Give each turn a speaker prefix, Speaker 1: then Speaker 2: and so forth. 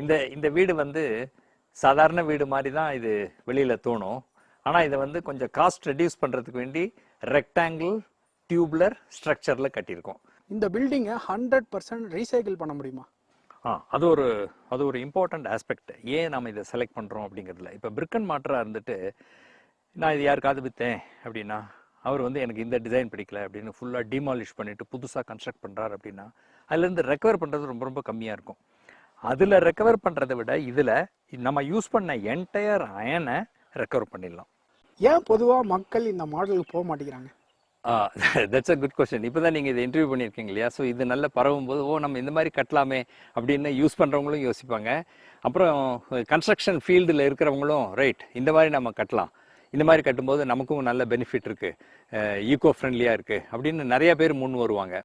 Speaker 1: இந்த இந்த வீடு வந்து சாதாரண வீடு மாதிரி தான் இது வெளியில் தோணும். ஆனால் இதை வந்து கொஞ்சம் காஸ்ட் ரெடியூஸ் பண்ணுறதுக்கு வேண்டி ரெக்டாங்கிள் டியூப்லர் ஸ்ட்ரக்சரில் கட்டியிருக்கோம்.
Speaker 2: இந்த பில்டிங்கை 100% ரீசைக்கிள் பண்ண முடியுமா?
Speaker 1: அது ஒரு இம்பார்ட்டண்ட் ஆஸ்பெக்ட். ஏன் நம்ம இதை செலக்ட் பண்ணுறோம் அப்படிங்கிறதுல, இப்போ பிரிக் அண்ட் மார்ட்டராக இருந்துட்டு நான் இது யாருக்காவது விற்றேன் அப்படின்னா அவர் வந்து எனக்கு இந்த டிசைன் பிடிக்கல அப்படின்னு ஃபுல்லாக டிமாலிஷ் பண்ணிவிட்டு புதுசாக கன்ஸ்ட்ரக்ட் பண்ணுறாரு அப்படின்னா அதுலேருந்து ரெக்கவர் பண்ணுறது ரொம்ப ரொம்ப கம்மியாக இருக்கும். அதில் ரெக்கவர் பண்ணுறதை விட இதில் நம்ம யூஸ் பண்ண என்டையர் அயனை ரெக்கவர் பண்ணிடலாம்.
Speaker 2: ஏன் பொதுவாக மக்கள் இந்த மாடலுக்கு போக மாட்டேங்கிறாங்க?
Speaker 1: That's a good question. இப்போ தான் நீங்கள் இதை இன்டர்வியூ பண்ணியிருக்கீங்க இல்லையா? ஸோ இது நல்ல பரவும் போது நம்ம இந்த மாதிரி கட்டலாமே அப்படின்னு யூஸ் பண்ணுறவங்களும் யோசிப்பாங்க. அப்புறம் கன்ஸ்ட்ரக்ஷன் ஃபீல்டில் இருக்கிறவங்களும் ரைட் இந்த மாதிரி நம்ம கட்டலாம், இந்த மாதிரி கட்டும்போது நமக்கும் நல்ல பெனிஃபிட் இருக்குது, ஈகோ ஃப்ரெண்ட்லியாக இருக்குது அப்படின்னு நிறைய பேர் முன் வருவாங்க.